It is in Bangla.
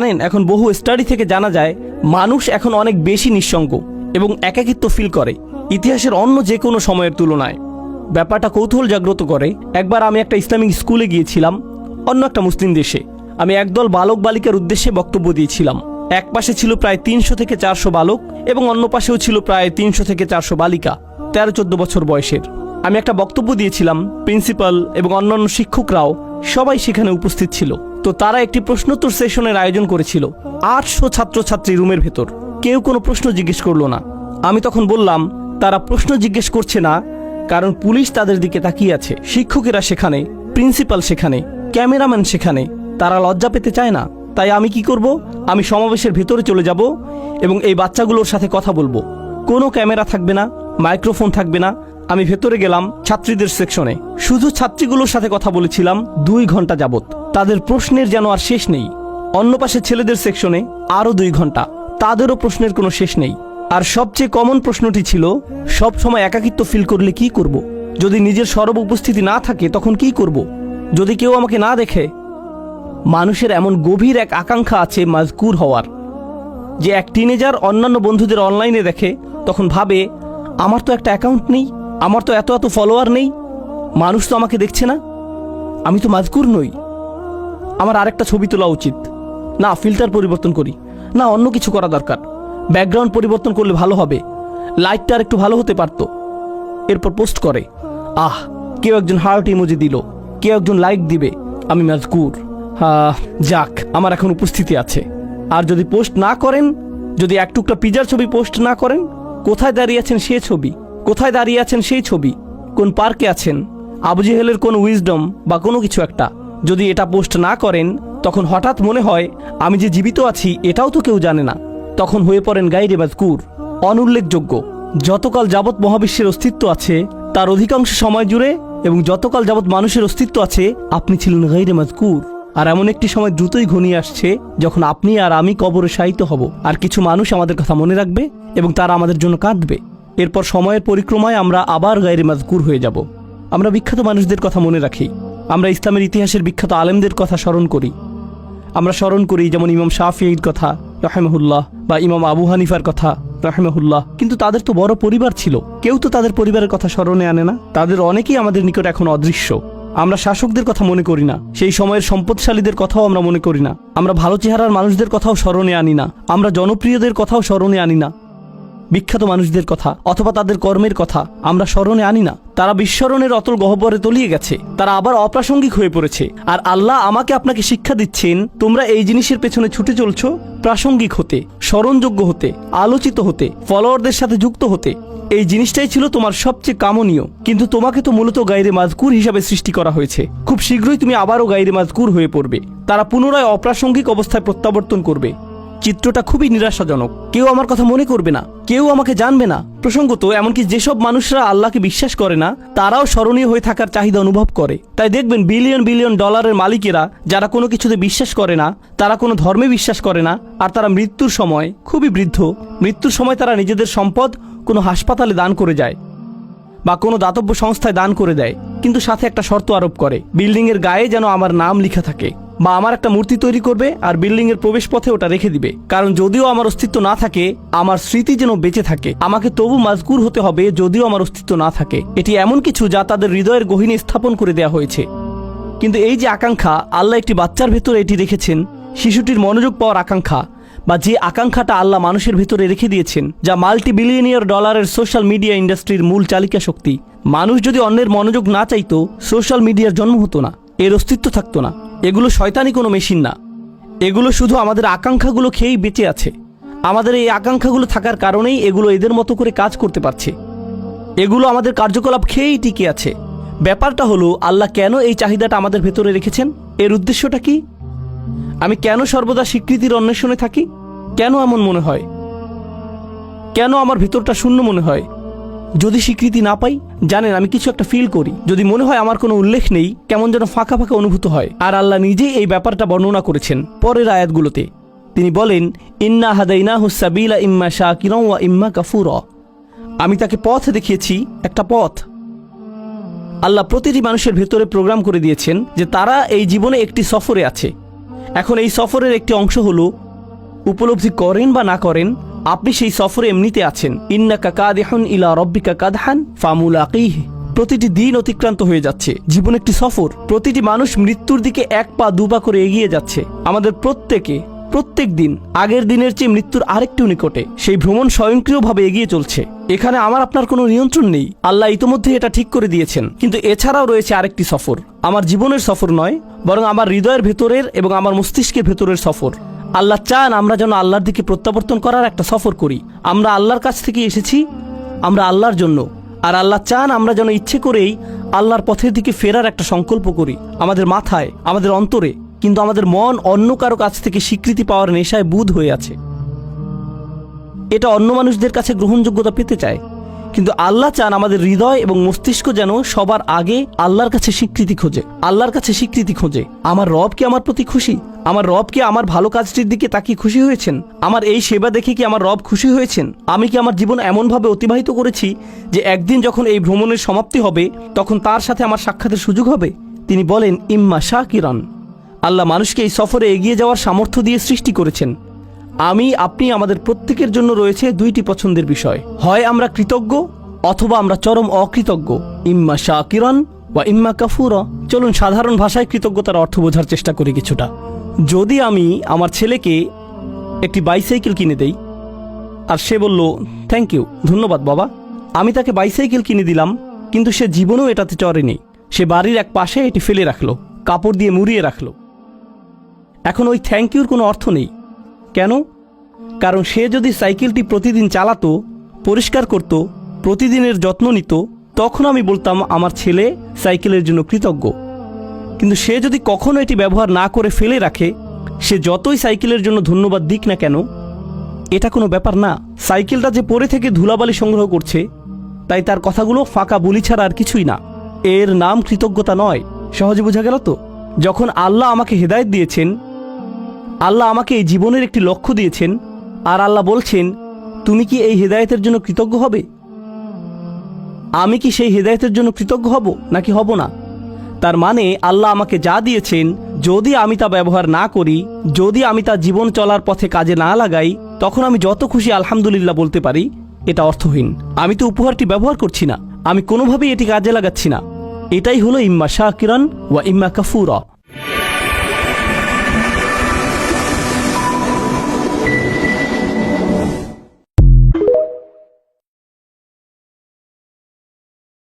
জানেন, এখন বহু স্টাডি থেকে জানা যায় মানুষ এখন অনেক বেশি নিঃসঙ্গ এবং একাকিত্ব ফিল করে ইতিহাসের অন্য যে কোনো সময়ের তুলনায়। ব্যাপারটা কৌতূহল জাগ্রত করে। একবার আমি একটা ইসলামিক স্কুলে গিয়েছিলাম অন্য একটা মুসলিম দেশে। আমি একদল বালক বালিকার উদ্দেশ্যে বক্তব্য দিয়েছিলাম। এক পাশে ছিল প্রায় 300 থেকে 400 বালক এবং অন্য পাশেও ছিল প্রায় 300 থেকে 400 বালিকা 13-14 বছর বয়সের। আমি একটা বক্তব্য দিয়েছিলাম, প্রিন্সিপাল এবং অন্যান্য শিক্ষকরাও সবাই সেখানে উপস্থিত ছিল। তো তারা একটি প্রশ্নোত্তর সেশনের আয়োজন করেছিল 800 ছাত্রছাত্রী রুমের ভেতর। কেউ কোনো প্রশ্ন জিজ্ঞেস করলো না। আমি তখন বললাম, তারা প্রশ্ন জিজ্ঞেস করছে না কারণ পুলিশ তাদের দিকে তাকিয়ে আছে, শিক্ষকেরা সেখানে, প্রিন্সিপাল সেখানে, ক্যামেরাম্যান সেখানে। তারা লজ্জা পেতে চায় না। তাই আমি কি করব? আমি সমাবেশের ভেতরে চলে যাব এবং এই বাচ্চাগুলোর সাথে কথা বলবো। কোনো ক্যামেরা থাকবে না, মাইক্রোফোন থাকবে না। আমি ভেতরে গেলাম ছাত্রীদের সেকশনে, শুধু ছাত্রীগুলোর সাথে কথা বলেছিলাম 2 ঘন্টা যাবত। তাদের প্রশ্নের যেন আর শেষ নেই। অন্য পাশে ছেলেদের সেকশনে আরও 2 ঘন্টা, তাদেরও প্রশ্নের কোনো শেষ নেই। আর সবচেয়ে কমন প্রশ্নটি ছিল, সব সময় একাকিত্ব ফিল করলে কি করব? যদি নিজের সরব উপস্থিতি না থাকে তখন কি করব? যদি কেউ আমাকে না দেখে? মানুষের এমন গভীর এক আকাঙ্ক্ষা আছে মাজকুর হওয়ার, যে এক টিনেজার অন্যান্য বন্ধুদের অনলাইনে দেখে তখন ভাবে, আমার তো একটা অ্যাকাউন্ট নেই, আমার তো এত ফলোয়ার নেই, মানুষ তো আমাকে দেখছে না, আমি তো মাজকুর নই, আমার আরেকটা ছবি তোলা উচিত, না ফিল্টার পরিবর্তন করি, না অন্য কিছু করা দরকার, ব্যাকগ্রাউন্ড পরিবর্তন করলে ভালো হবে, লাইটটা আর একটু ভালো হতে পারতো। এরপর পোস্ট করে, কেউ একজন হার্ট ইমোজি দিল, কেউ একজন লাইক দিবে, আমি মাজকুর। যাক, আমার এখন উপস্থিতি আছে। আর যদি পোস্ট না করেন, যদি এক টুকরা পিজার ছবি পোস্ট না করেন, কোথায় দাঁড়িয়ে আছেন সে ছবি, কোথায় দাঁড়িয়ে আছেন সেই ছবি, কোন পার্কে আছেন, আবু জেহেলের কোন উইজডম বা কোনো কিছু একটা, যদি এটা পোস্ট না করেন, তখন হঠাৎ মনে হয় আমি যে জীবিত আছি এটাও তো কেউ জানে না। তখন হয়ে পড়েন গায়রে মাজকুর, অনুল্লেখযোগ্য। যতকাল যাবৎ মহাবিশ্বের অস্তিত্ব আছে তার অধিকাংশ সময় জুড়ে এবং যতকাল যাবৎ মানুষের অস্তিত্ব আছে আপনি ছিলেন গায়রে মাজকুর। আর এমন একটি সময় দ্রুতই ঘনিয়ে আসছে যখন আপনি আর আমি কবরে শায়িত হব, আর কিছু মানুষ আমাদের কথা মনে রাখবে এবং তারা আমাদের জন্য কাঁদবে। এরপর সময়ের পরিক্রমায় আমরা আবার গায়রে মাজকুর হয়ে যাব। আমরা বিখ্যাত মানুষদের কথা মনে রাখি, আমরা ইসলামের ইতিহাসের বিখ্যাত আলেমদের কথা স্মরণ করি। আমরা স্মরণ করি যেমন ইমাম শাফিঈর কথা রাহিমাহুল্লাহ বা ইমাম আবু হানিফার কথা রাহিমাহুল্লাহ, কিন্তু তাদের তো বড় পরিবার ছিল, কেউ তো তাদের পরিবারের কথা স্মরণে আনে না। তাদের অনেকেই আমাদের নিকট এখন অদৃশ্য। আমরা শাসকদের কথা মনে করি না, সেই সময়ের সম্পদশালীদের কথাও আমরা মনে করি না, আমরা ভালো চেহারার মানুষদের কথাও স্মরণে আনি না, আমরা জনপ্রিয়দের কথাও স্মরণে আনি না, বিখ্যাত মানুষদের কথা অথবা তাদের কর্মের কথা আমরা স্মরণে আনি না। তারা বিস্মরণের অতল গহ্বরে তলিয়ে গেছে, তারা আবার অপ্রাসঙ্গিক হয়ে পড়েছে। আর আল্লাহ আমাকে আপনাকে শিক্ষা দিচ্ছেন, তোমরা এই জিনিসের পেছনে ছুটে চলছো প্রাসঙ্গিক হতে, স্মরণযোগ্য হতে, আলোচিত হতে, ফলোয়ারদের সাথে যুক্ত হতে। এই জিনিসটাই ছিল তোমার সবচেয়ে কামনীয়, কিন্তু তোমাকে তো মূলত গায়রে মাজকুর হিসাবে সৃষ্টি করা হয়েছে। খুব শীঘ্রই তুমি আবারও গায়রে মাজকুর হয়ে পড়বে। তারা পুনরায় অপ্রাসঙ্গিক অবস্থায় প্রত্যাবর্তন করবে। চিত্রটা খুবই নিরাশাজনক। কেউ আমার কথা মনে করবে না, কেউ আমাকে জানবে না। প্রসঙ্গত এমনকি যেসব মানুষরা আল্লাহকে বিশ্বাস করে না তারাও স্মরণীয় হয়ে থাকার চাহিদা অনুভব করে। তাই দেখবেন বিলিয়ন বিলিয়ন ডলারের মালিকেরা যারা কোনো কিছুতে বিশ্বাস করে না, তারা কোনো ধর্মে বিশ্বাস করে না, আর তারা মৃত্যুর সময় খুবই বৃদ্ধ, মৃত্যুর সময় তারা নিজেদের সম্পদ কোনো হাসপাতালে দান করে যায় বা কোনো দাতব্য সংস্থায় দান করে দেয়, কিন্তু সাথে একটা শর্ত আরোপ করে, বিল্ডিংয়ের গায়ে যেন আমার নাম লেখা থাকে, বা আমার একটা মূর্তি তৈরি করবে আর বিল্ডিংয়ের প্রবেশ পথে ওটা রেখে দিবে। কারণ যদিও আমার অস্তিত্ব না থাকে, আমার স্মৃতি যেন বেঁচে থাকে। আমাকে তবু মাজকুর হতে হবে যদিও আমার অস্তিত্ব না থাকে। এটি এমন কিছু যা তাদের হৃদয়ের গহীনে স্থাপন করে দেওয়া হয়েছে। কিন্তু এই যে আকাঙ্ক্ষা, আল্লাহ একটি বাচ্চার ভেতরে এটি রেখেছেন, শিশুটির মনোযোগ পাওয়ার আকাঙ্ক্ষা, বা যে আকাঙ্ক্ষাটা আল্লাহ মানুষের ভেতরে রেখে দিয়েছেন, যা মাল্টি বিলিয়নিয়ার ডলারের সোশ্যাল মিডিয়া ইন্ডাস্ট্রির মূল চালিকা শক্তি। মানুষ যদি অন্যের মনোযোগ না চাইতো, সোশ্যাল মিডিয়ার জন্ম হতো না, এর অস্তিত্ব থাকতো না। এগুলো শয়তানি কোনো মেশিন না, এগুলো শুধু আমাদের আকাঙ্ক্ষাগুলো খেয়েই বেঁচে আছে। আমাদের এই আকাঙ্ক্ষাগুলো থাকার কারণেই এগুলো এদের মতো করে কাজ করতে পারছে। এগুলো আমাদের কার্যকলাপ খেয়েই টিকে আছে। ব্যাপারটা হলো, আল্লাহ কেন এই চাহিদাটা আমাদের ভেতরে রেখেছেন? এর উদ্দেশ্যটা কি? আমি কেন সর্বদা স্বীকৃতির অন্বেষণে থাকি? কেন এমন মনে হয়? কেন আমার ভেতরটা শূন্য মনে হয়? যদি স্বীকৃতি না পাই, জানেন আমি কিছু একটা ফিল করি। যদি মনে হয় আমার কোনো উল্লেখ নেই, কেমন যেন ফাঁকা ফাঁকা অনুভূত হয়। আর আল্লাহ নিজেই এই ব্যাপারটা বর্ণনা করেছেন পরের আয়াতগুলোতে। তিনি বলেন, ইন্না হাদাইনাহুস সাবিলা ইম্মা শাকিরান ওয়া ইম্মা কাফুরা। আমি তাকে পথ দেখিয়েছি, একটা পথ। আল্লাহ প্রতিটি মানুষের ভেতরে প্রোগ্রাম করে দিয়েছেন যে তারা এই জীবনে একটি সফরে আছে, এখন এই সফরের একটি অংশ হলো উপলব্ধি করেন বা না করেন, আপনি সেই সফরে এমনিতে আছেন। ইন্নাকা কাদিহুন ইলা রব্বিকা কাদহান ফামুলাকিহি। প্রতিটি দিন অতিক্রান্ত হয়ে যাচ্ছে। জীবন একটি সফর। প্রতিটি মানুষ মৃত্যুর দিকে 1 পা 2 পা করে এগিয়ে যাচ্ছে। আমাদের প্রত্যেক দিন আগের দিনের চেয়ে মৃত্যুর আরেকটু নিকটে। সেই ভ্রমণ স্বয়ংক্রিয়ভাবে এগিয়ে চলছে। এখানে আমার আপনার কোনো নিয়ন্ত্রণ নেই। আল্লাহ ইতোমধ্যে এটা ঠিক করে দিয়েছেন। কিন্তু এছাড়াও রয়েছে আরেকটি সফর। আমার জীবনের সফর নয়, বরং আমার হৃদয়ের ভেতরের এবং আমার মস্তিষ্কের ভেতরের সফর। আল্লাহ চান আমরা যেন আল্লাহর দিকে প্রত্যাবর্তন করার একটা সফর করি। আমরা আল্লাহর কাছ থেকে এসেছি, আমরা আল্লাহর জন্য। আর আল্লাহ চান আমরা যেন ইচ্ছে করেই আল্লাহর পথের দিকে ফেরার একটা সংকল্প করি। আমাদের মাথায়, আমাদের অন্তরে, কিন্তু আমাদের মন অন্য কারো কাছ থেকে স্বীকৃতি পাওয়ার নেশায় বুঁদ হয়ে আছে। এটা অন্য মানুষদের কাছে গ্রহণযোগ্যতা পেতে চায়। কিন্তু আল্লাহ চান আমাদের হৃদয় এবং মস্তিষ্ক যেন সবার আগে আল্লাহর কাছে স্বীকৃতি খোঁজে। আল্লাহর কাছে স্বীকৃতি খোঁজে। আমার রব কি আমার প্রতি খুশি? আমার রব কি আমার ভালো কাজটির দিকে তাকিয়ে খুশি হয়েছেন? আমার এই সেবা দেখে কি আমার রব খুশি হয়েছেন? আমি কি আমার জীবন এমনভাবে অতিবাহিত করেছি যে একদিন যখন এই ভ্রমণের সমাপ্তি হবে তখন তার সাথে আমার সাক্ষাতের সুযোগ হবে? তিনি বলেন, ইম্মা শাকিরান। আল্লাহ মানুষকে এই সফরে এগিয়ে যাওয়ার সামর্থ্য দিয়ে সৃষ্টি করেছেন। আপনি আমাদের প্রত্যেকের জন্য রয়েছে 2টি পছন্দের বিষয়। হয় আমরা কৃতজ্ঞ অথবা আমরা চরম অকৃতজ্ঞ। ইম্মা শাকিরান ওয়া ইম্মা কাফুরা। চলুন সাধারণ ভাষায় কৃতজ্ঞতার অর্থ বোঝার চেষ্টা করি কিছুটা। যদি আমি আমার ছেলেকে একটি বাইসাইকেল কিনে দেই আর সে বলল, থ্যাংক ইউ, ধন্যবাদ বাবা, আমি তাকে বাইসাইকেল কিনে দিলাম, কিন্তু সে জীবনেও এটাতে চড়েনি। সে বাড়ির এক পাশে এটি ফেলে রাখলো, কাপড় দিয়ে মুড়িয়ে রাখলো। এখন ওই থ্যাংক ইউর কোনো অর্থ নেই। কেন? কারণ সে যদি সাইকেলটি প্রতিদিন চালাতো, পরিষ্কার করত, প্রতিদিনের যত্ন নিত, তখন আমি বলতাম আমার ছেলে সাইকেলের জন্য কৃতজ্ঞ। কিন্তু সে যদি কখনো এটি ব্যবহার না করে ফেলে রাখে, সে যতই সাইকেলের জন্য ধন্যবাদ দিক না কেন, এটা কোনো ব্যাপার না। সাইকেলটা যে পরে থেকে ধুলাবালি সংগ্রহ করছে, তাই তার কথাগুলো ফাঁকা বুলি ছাড়া আর কিছুই না। এর নাম কৃতজ্ঞতা নয়। সহজে বোঝা গেল তো? যখন আল্লাহ আমাকে হেদায়েত দিয়েছেন, আল্লাহ আমাকে এই জীবনের একটি লক্ষ্য দিয়েছেন, আর আল্লাহ বলছেন, তুমি কি এই হেদায়েতের জন্য কৃতজ্ঞ হবে? আমি কি সেই হেদায়েতের জন্য কৃতজ্ঞ হব নাকি হব না? তার মানে আল্লাহ আমাকে যা দিয়েছেন, যদি আমি তা ব্যবহার না করি, যদি আমি তা জীবন চলার পথে কাজে না লাগাই, তখন আমি যত খুশি আলহামদুলিল্লাহ বলতে পারি, এটা অর্থহীন। আমি তো উপহারটি ব্যবহার করছি না, আমি কোনোভাবেই এটি কাজে লাগাচ্ছি না। এটাই হলো ইম্মা শাকিরান ওয়া ইম্মা কাফুরা।